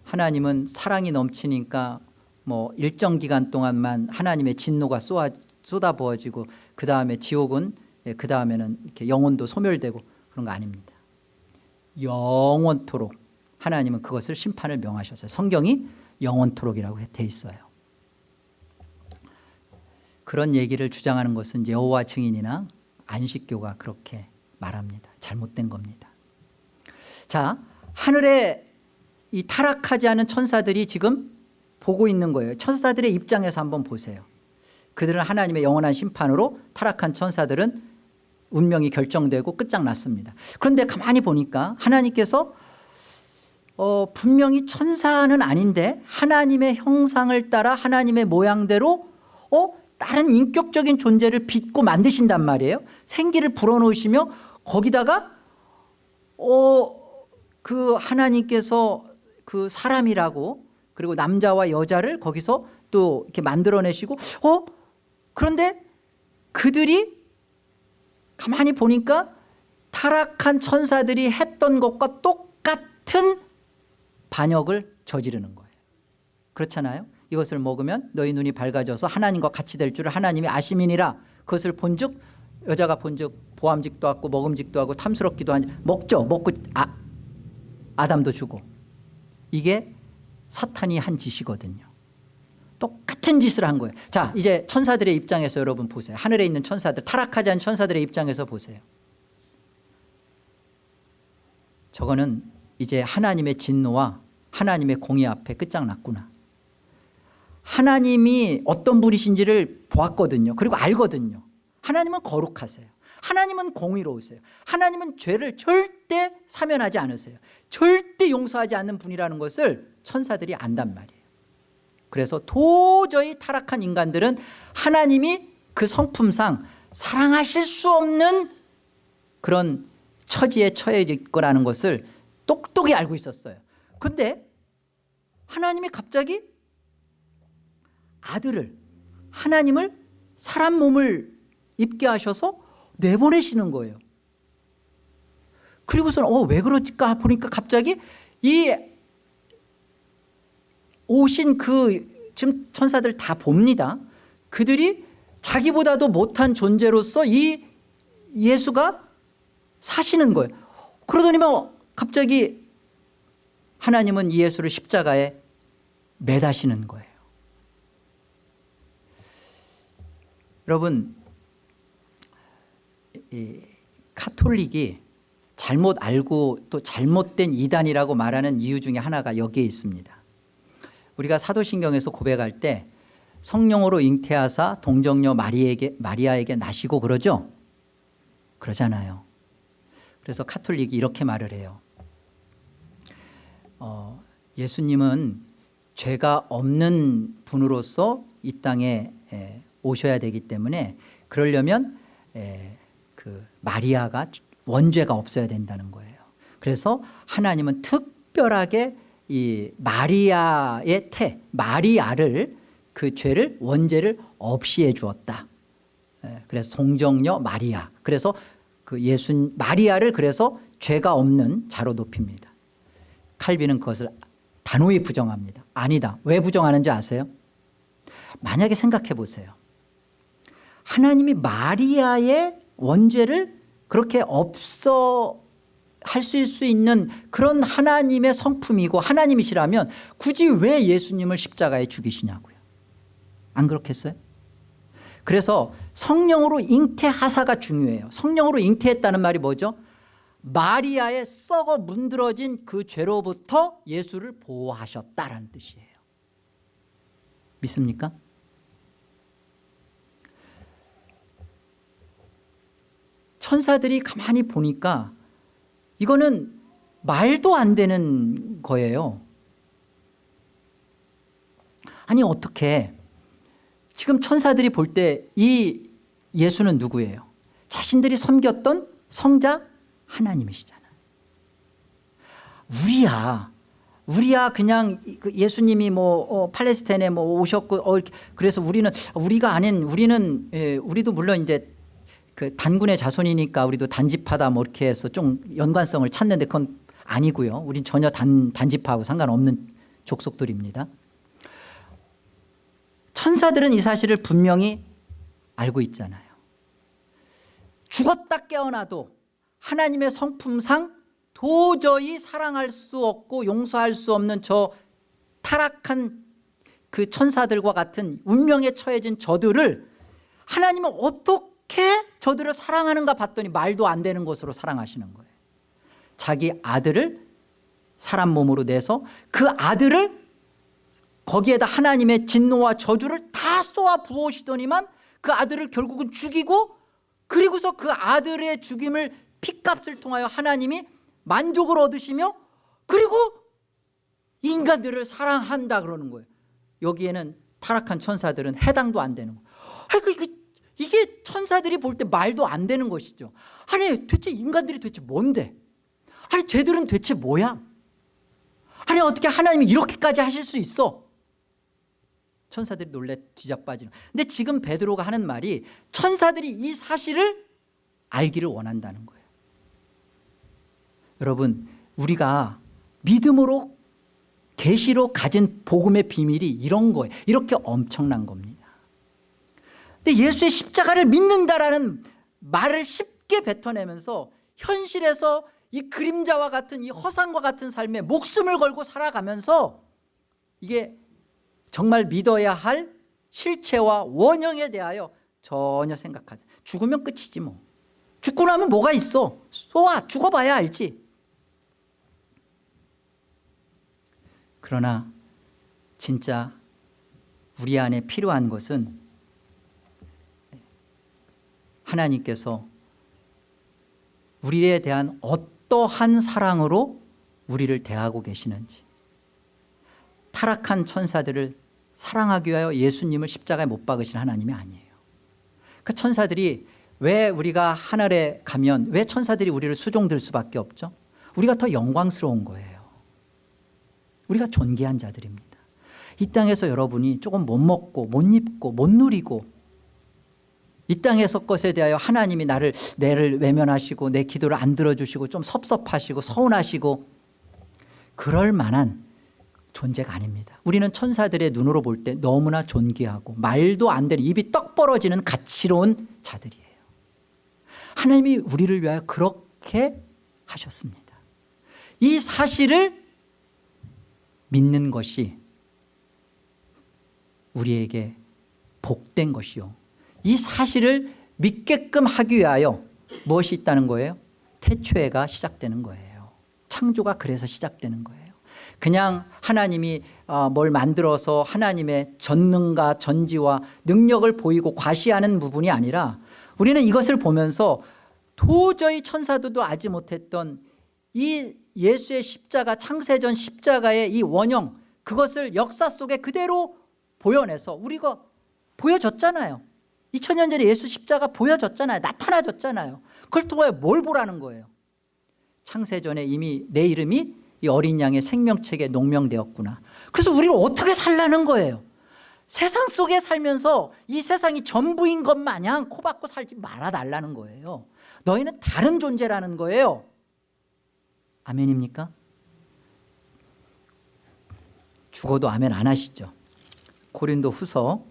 하나님은 사랑이 넘치니까 뭐 일정 기간 동안만 하나님의 진노가 쏟아부어지고 그 다음에 지옥은 그 다음에는 이렇게 영혼도 소멸되고 그런 거 아닙니다. 영원토록 하나님은 그것을 심판을 명하셨어요. 성경이 영원토록이라고 돼 있어요. 그런 얘기를 주장하는 것은 이제 여호와 증인이나 안식교가 그렇게 말합니다. 잘못된 겁니다. 자, 하늘에 이 타락하지 않은 천사들이 지금 보고 있는 거예요. 천사들의 입장에서 한번 보세요. 그들은 하나님의 영원한 심판으로 타락한 천사들은 운명이 결정되고 끝장났습니다. 그런데 가만히 보니까 하나님께서 분명히 천사는 아닌데 하나님의 형상을 따라 하나님의 모양대로 다른 인격적인 존재를 빚고 만드신단 말이에요. 생기를 불어넣으시며 거기다가 그 하나님께서 그 사람이라고 그리고 남자와 여자를 거기서 또 이렇게 만들어내시고 그런데 그들이 가만히 보니까 타락한 천사들이 했던 것과 똑같은 반역을 저지르는 거예요. 그렇잖아요. 이것을 먹으면 너희 눈이 밝아져서 하나님과 같이 될 줄을 하나님이 아심이니라. 그것을 본즉 여자가 본즉 보암직도 하고 먹음직도 하고 탐스럽기도 하니 먹죠. 먹고 아담도 주고. 이게 사탄이 한 짓이거든요. 똑같은 짓을 한 거예요. 자, 이제 천사들의 입장에서 여러분 보세요. 하늘에 있는 천사들, 타락하지 않은 천사들의 입장에서 보세요. 저거는 이제 하나님의 진노와 하나님의 공의 앞에 끝장났구나. 하나님이 어떤 분이신지를 보았거든요. 그리고 알거든요. 하나님은 거룩하세요. 하나님은 공의로우세요. 하나님은 죄를 절대 사면하지 않으세요. 절대 용서하지 않는 분이라는 것을 천사들이 안단 말이에요. 그래서 도저히 타락한 인간들은 하나님이 그 성품상 사랑하실 수 없는 그런 처지에 처해질 거라는 것을 똑똑히 알고 있었어요. 그런데 하나님이 갑자기 아들을, 하나님을 사람 몸을 입게 하셔서 내보내시는 거예요. 그리고서는 왜 그럴까 보니까 갑자기 이 오신 지금 천사들 다 봅니다. 그들이 자기보다도 못한 존재로서 이 예수가 사시는 거예요. 그러더니 갑자기 하나님은 이 예수를 십자가에 매다시는 거예요. 여러분, 이 카톨릭이 잘못 알고 또 잘못된 이단이라고 말하는 이유 중에 하나가 여기에 있습니다. 우리가 사도신경에서 고백할 때 성령으로 잉태하사 동정녀 마리아에게 나시고 그러죠? 그러잖아요. 그래서 카톨릭이 이렇게 말을 해요. 예수님은 죄가 없는 분으로서 이 땅에 오셔야 되기 때문에 그러려면 그 마리아가 원죄가 없어야 된다는 거예요. 그래서 하나님은 특별하게 이 마리아의 마리아를 그 죄를 원죄를 없이 해 주었다. 그래서 동정녀 마리아. 그래서 그 마리아를 그래서 죄가 없는 자로 높입니다. 칼빈은 그것을 단호히 부정합니다. 아니다. 왜 부정하는지 아세요? 만약에 생각해 보세요. 하나님이 마리아의 원죄를 그렇게 할 수 있는 그런 하나님의 성품이고 하나님이시라면 굳이 왜 예수님을 십자가에 죽이시냐고요. 안 그렇겠어요? 그래서 성령으로 잉태하사가 중요해요. 성령으로 잉태했다는 말이 뭐죠? 마리아의 썩어 문드러진 그 죄로부터 예수를 보호하셨다라는 뜻이에요. 믿습니까? 천사들이 가만히 보니까 이거는 말도 안 되는 거예요. 아니 어떻게 지금 천사들이 볼 때 이 예수는 누구예요? 자신들이 섬겼던 성자 하나님이시잖아요. 우리야 그냥 예수님이 뭐 팔레스타인에 뭐 오셨고 그래서 우리가 아닌 우리도 물론 이제 그 단군의 자손이니까 우리도 단지파다 뭐 이렇게 해서 좀 연관성을 찾는데 그건 아니고요. 우린 전혀 단지파하고 상관없는 족속들입니다. 천사들은 이 사실을 분명히 알고 있잖아요. 죽었다 깨어나도 하나님의 성품상 도저히 사랑할 수 없고 용서할 수 없는 저 타락한 그 천사들과 같은 운명에 처해진 저들을 하나님은 어떻게 저들을 사랑하는가 봤더니 말도 안 되는 것으로 사랑하시는 거예요. 자기 아들을 사람 몸으로 내서 그 아들을 거기에다 하나님의 진노와 저주를 다 쏘아 부으시더니만 그 아들을 결국은 죽이고 그리고서 그 아들의 죽임을 피값을 통하여 하나님이 만족을 얻으시며 그리고 인간들을 사랑한다 그러는 거예요. 여기에는 타락한 천사들은 해당도 안 되는 거예요. 이게 천사들이 볼 때 말도 안 되는 것이죠. 아니 도대체 인간들이 도대체 뭔데? 아니 쟤들은 도대체 뭐야? 아니 어떻게 하나님이 이렇게까지 하실 수 있어? 천사들이 놀래 뒤자빠지는. 근데 지금 베드로가 하는 말이 천사들이 이 사실을 알기를 원한다는 거예요. 여러분 우리가 믿음으로 계시로 가진 복음의 비밀이 이런 거예요. 이렇게 엄청난 겁니다. 근데 예수의 십자가를 믿는다라는 말을 쉽게 뱉어내면서 현실에서 이 그림자와 같은 이 허상과 같은 삶에 목숨을 걸고 살아가면서 이게 정말 믿어야 할 실체와 원형에 대하여 전혀 생각하지. 죽으면 끝이지 뭐. 죽고 나면 뭐가 있어. 쏘아 죽어봐야 알지. 그러나 진짜 우리 안에 필요한 것은 하나님께서 우리에 대한 어떠한 사랑으로 우리를 대하고 계시는지, 타락한 천사들을 사랑하기 위하여 예수님을 십자가에 못 박으신 하나님이 아니에요. 그 천사들이 왜 우리가 하늘에 가면 왜 천사들이 우리를 수종들 수밖에 없죠? 우리가 더 영광스러운 거예요. 우리가 존귀한 자들입니다. 이 땅에서 여러분이 조금 못 먹고 못 입고 못 누리고 이 땅에서 것에 대하여 하나님이 내를 외면하시고 내 기도를 안 들어주시고 좀 섭섭하시고 서운하시고 그럴 만한 존재가 아닙니다. 우리는 천사들의 눈으로 볼 때 너무나 존귀하고 말도 안 되는 입이 떡 벌어지는 가치로운 자들이에요. 하나님이 우리를 위하여 그렇게 하셨습니다. 이 사실을 믿는 것이 우리에게 복된 것이요. 이 사실을 믿게끔 하기 위하여 무엇이 있다는 거예요? 태초회가 시작되는 거예요. 창조가 그래서 시작되는 거예요. 그냥 하나님이 뭘 만들어서 하나님의 전능과 전지와 능력을 보이고 과시하는 부분이 아니라 우리는 이것을 보면서 도저히 천사들도 알지 못했던 이 예수의 십자가, 창세전 십자가의 이 원형, 그것을 역사 속에 그대로 보여내서 우리가 보여줬잖아요. 2000년 전에 예수 십자가 보여줬잖아요. 나타나줬잖아요. 그걸 통해 뭘 보라는 거예요? 창세전에 이미 내 이름이 이 어린 양의 생명책에 농명되었구나. 그래서 우리를 어떻게 살라는 거예요? 세상 속에 살면서 이 세상이 전부인 것 마냥 코박고 살지 말아달라는 거예요. 너희는 다른 존재라는 거예요. 아멘입니까? 죽어도 아멘 안 하시죠? 고린도 후서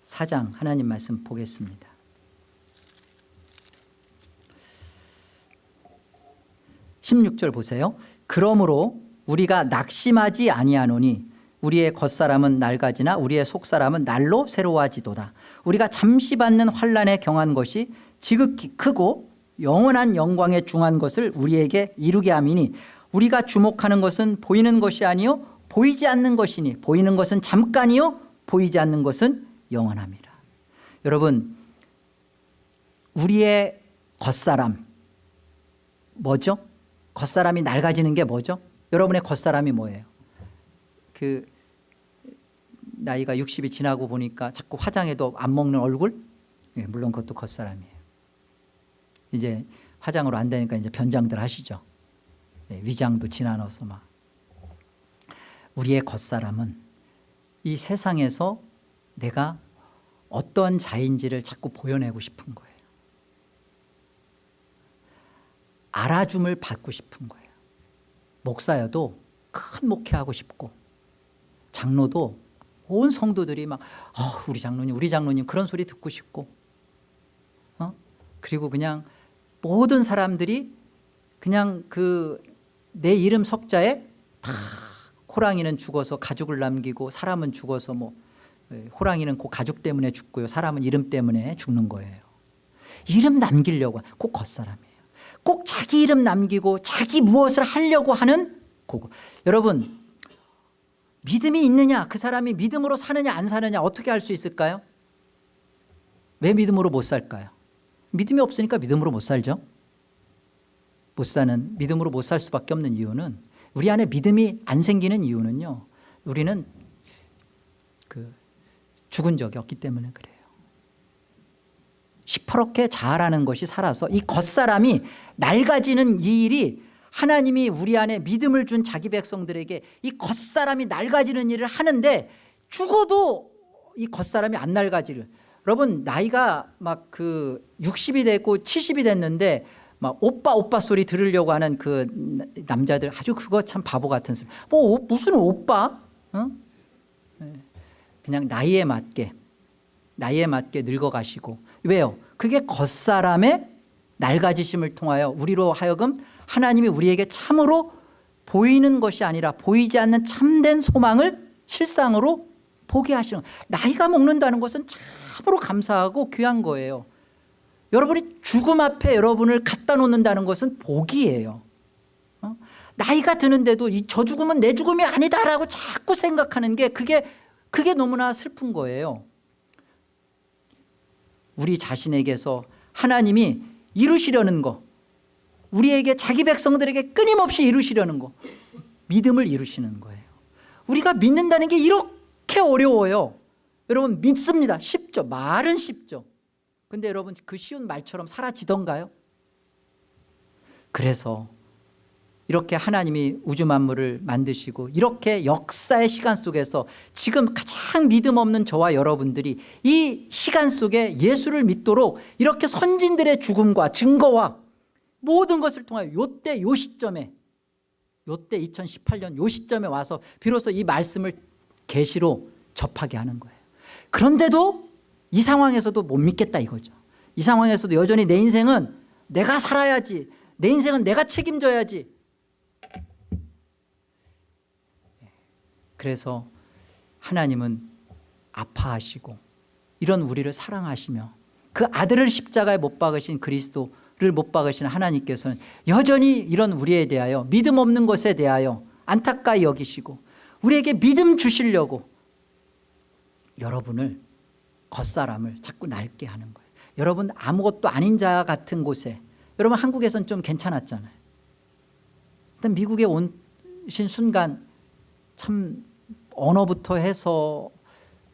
4장 하나님 말씀 보겠습니다. 16절 보세요. 그러므로 우리가 낙심하지 아니하노니 우리의 겉사람은 낡아지나 우리의 속사람은 날로 새로워지도다. 우리가 잠시 받는 환난에 경한 것이 지극히 크고 영원한 영광에 중한 것을 우리에게 이루게 함이니 우리가 주목하는 것은 보이는 것이 아니요 보이지 않는 것이니 보이는 것은 잠깐이요 보이지 않는 것은 영원함이라. 여러분 우리의 겉사람 뭐죠? 겉사람이 낡아지는 게 뭐죠? 여러분의 겉사람이 뭐예요? 나이가 60이 지나고 보니까 자꾸 화장해도 안 먹는 얼굴, 예, 물론 그것도 겉사람이에요. 이제 화장으로 안 되니까 이제 변장들 하시죠. 예, 위장도 지나눠서 막. 우리의 겉사람은 이 세상에서 내가 어떤 자인지를 자꾸 보여내고 싶은 거예요. 알아줌을 받고 싶은 거예요. 목사여도 큰 목회하고 싶고, 장로도 온 성도들이 막 우리 장로님 그런 소리 듣고 싶고, 그리고 그냥 모든 사람들이 그냥 그 내 이름 석자에 다 호랑이는 죽어서 가죽을 남기고 사람은 죽어서 뭐 호랑이는 그 가죽 때문에 죽고요, 사람은 이름 때문에 죽는 거예요. 이름 남기려고 꼭 겉사람이에요. 꼭 자기 이름 남기고 자기 무엇을 하려고 하는 그거. 여러분, 믿음이 있느냐, 그 사람이 믿음으로 사느냐 안 사느냐 어떻게 알 수 있을까요? 왜 믿음으로 못 살까요? 믿음이 없으니까 믿음으로 못 살죠. 믿음으로 못 살 수밖에 없는 이유는, 우리 안에 믿음이 안 생기는 이유는요, 우리는 그 죽은 적이 없기 때문에 그래요. 시퍼렇게 자라는 것이 살아서 이 겉사람이 낡아지는 이 일이, 하나님이 우리 안에 믿음을 준 자기 백성들에게 이 겉사람이 낡아지는 일을 하는데, 죽어도 이 겉사람이 안 낡아지를. 여러분, 나이가 막 그 60이 됐고 70이 됐는데 막 오빠 소리 들으려고 하는 그 남자들, 아주 그거 참 바보 같은 소리. 뭐 무슨 오빠? 그냥 나이에 맞게 늙어가시고. 왜요? 그게 겉사람의 낡아지심을 통하여 우리로 하여금 하나님이 우리에게 참으로 보이는 것이 아니라 보이지 않는 참된 소망을 실상으로 보게 하시는, 나이가 먹는다는 것은 참으로 감사하고 귀한 거예요. 여러분이 죽음 앞에 여러분을 갖다 놓는다는 것은 복이에요. 나이가 드는데도 저 죽음은 내 죽음이 아니다라고 자꾸 생각하는 게 그게 너무나 슬픈 거예요. 우리 자신에게서 하나님이 이루시려는 거, 우리에게 자기 백성들에게 끊임없이 이루시려는 거, 믿음을 이루시는 거예요. 우리가 믿는다는 게 이렇게 어려워요. 여러분, 믿습니다. 쉽죠. 말은 쉽죠. 근데 여러분, 그 쉬운 말처럼 사라지던가요? 그래서 이렇게 하나님이 우주 만물을 만드시고 이렇게 역사의 시간 속에서 지금 가장 믿음 없는 저와 여러분들이 이 시간 속에 예수를 믿도록 이렇게 선진들의 죽음과 증거와 모든 것을 통하여 요때 요 시점에, 요때 2018년 요 시점에 와서 비로소 이 말씀을 계시로 접하게 하는 거예요. 그런데도 이 상황에서도 못 믿겠다 이거죠. 이 상황에서도 여전히 내 인생은 내가 살아야지, 내 인생은 내가 책임져야지. 그래서 하나님은 아파하시고 이런 우리를 사랑하시며 그 아들을 십자가에 못 박으신 그리스도를 못 박으신 하나님께서는 여전히 이런 우리에 대하여, 믿음 없는 것에 대하여 안타까이 여기시고 우리에게 믿음 주시려고 여러분을, 겉사람을 자꾸 낡게 하는 거예요. 여러분, 아무것도 아닌 자 같은 곳에, 여러분 한국에서는 좀 괜찮았잖아요. 일단 미국에 오신 순간 참 언어부터 해서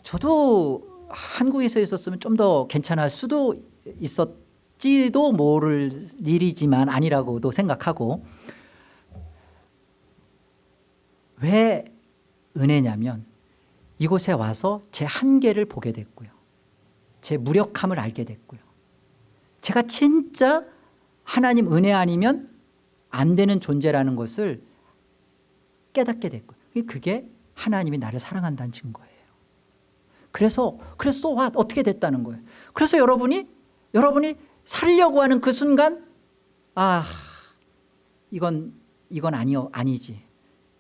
저도 한국에서 있었으면 좀 더 괜찮을 수도 있었지도 모를 일이지만 아니라고도 생각하고, 왜 은혜냐면 이곳에 와서 제 한계를 보게 됐고요, 제 무력함을 알게 됐고요, 제가 진짜 하나님 은혜 아니면 안 되는 존재라는 것을 깨닫게 됐고요. 그게 하나님이 나를 사랑한다는 증거예요. 그래서 어떻게 됐다는 거예요. 그래서 여러분이 살려고 하는 그 순간, 이건 아니지.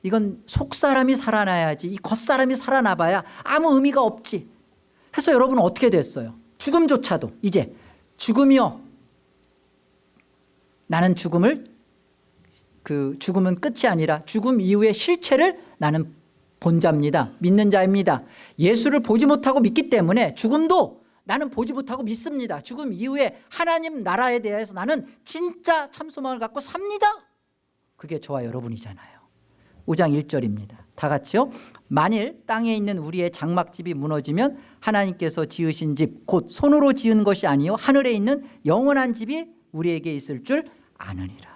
이건 속사람이 살아나야지, 이 겉사람이 살아나봐야 아무 의미가 없지. 해서 여러분은 어떻게 됐어요? 죽음조차도 이제 죽음이요, 나는 죽음은 끝이 아니라 죽음 이후의 실체를 나는 본 자입니다. 믿는 자입니다. 예수를 보지 못하고 믿기 때문에 죽음도 나는 보지 못하고 믿습니다. 죽음 이후에 하나님 나라에 대해서 나는 진짜 참소망을 갖고 삽니다. 그게 저와 여러분이잖아요. 5장 1절입니다. 다 같이요. 만일 땅에 있는 우리의 장막집이 무너지면 하나님께서 지으신 집 곧 손으로 지은 것이 아니요 하늘에 있는 영원한 집이 우리에게 있을 줄 아느니라.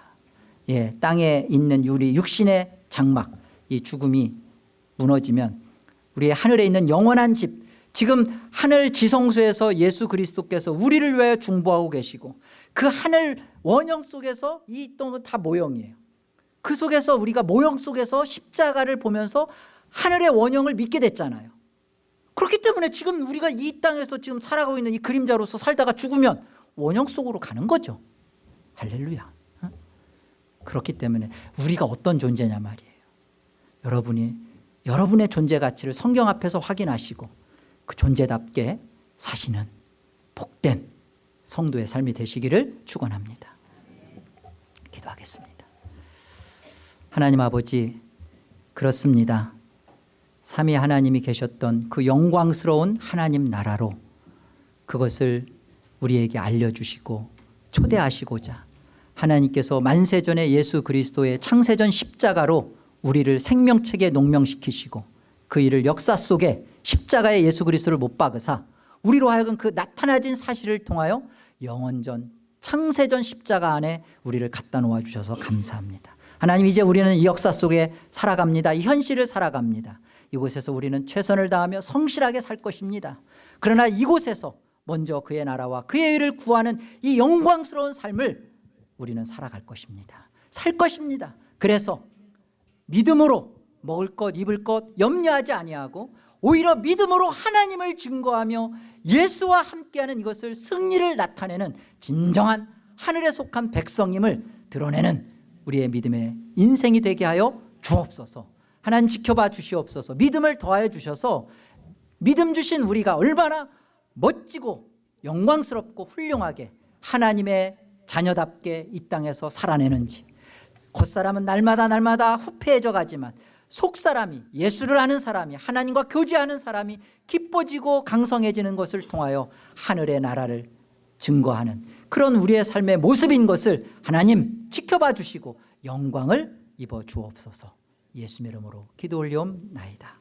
예, 땅에 있는 우리 육신의 장막, 이 죽음이 무너지면 우리의 하늘에 있는 영원한 집, 지금 하늘 지성소에서 예수 그리스도께서 우리를 위하여 중보하고 계시고 그 하늘 원형 속에서 이 땅은 다 모형이에요. 그 속에서 우리가 모형 속에서 십자가를 보면서 하늘의 원형을 믿게 됐잖아요. 그렇기 때문에 지금 우리가 이 땅에서 지금 살아가고 있는 이 그림자로서 살다가 죽으면 원형 속으로 가는 거죠. 할렐루야. 그렇기 때문에 우리가 어떤 존재냐 말이에요. 여러분이 여러분의 존재 가치를 성경 앞에서 확인하시고 그 존재답게 사시는 복된 성도의 삶이 되시기를 축원합니다. 기도하겠습니다. 하나님 아버지, 그렇습니다. 삼위 하나님이 계셨던 그 영광스러운 하나님 나라로 그것을 우리에게 알려주시고 초대하시고자 하나님께서 만세전에 예수 그리스도의 창세전 십자가로 우리를 생명책에 농명시키시고 그 일을 역사 속에 십자가에 예수 그리스도를 못 박으사 우리로 하여금 그 나타나진 사실을 통하여 영원전 창세전 십자가 안에 우리를 갖다 놓아 주셔서 감사합니다. 하나님, 이제 우리는 이 역사 속에 살아갑니다. 이 현실을 살아갑니다. 이곳에서 우리는 최선을 다하며 성실하게 살 것입니다. 그러나 이곳에서 먼저 그의 나라와 그의 의를 구하는 이 영광스러운 삶을 우리는 살아갈 것입니다. 살 것입니다. 그래서 믿음으로 먹을 것 입을 것 염려하지 아니하고 오히려 믿음으로 하나님을 증거하며 예수와 함께하는 이것을 승리를 나타내는 진정한 하늘에 속한 백성임을 드러내는 우리의 믿음의 인생이 되게 하여 주옵소서. 하나님 지켜봐 주시옵소서. 믿음을 더하여 주셔서 믿음 주신 우리가 얼마나 멋지고 영광스럽고 훌륭하게 하나님의 자녀답게 이 땅에서 살아내는지. 겉사람은 날마다 후패해져 가지만 속사람이, 예수를 아는 사람이, 하나님과 교제하는 사람이 기뻐지고 강성해지는 것을 통하여 하늘의 나라를 증거하는 그런 우리의 삶의 모습인 것을 하나님 지켜봐 주시고 영광을 입어 주옵소서. 예수의 이름으로 기도 올리옵나이다.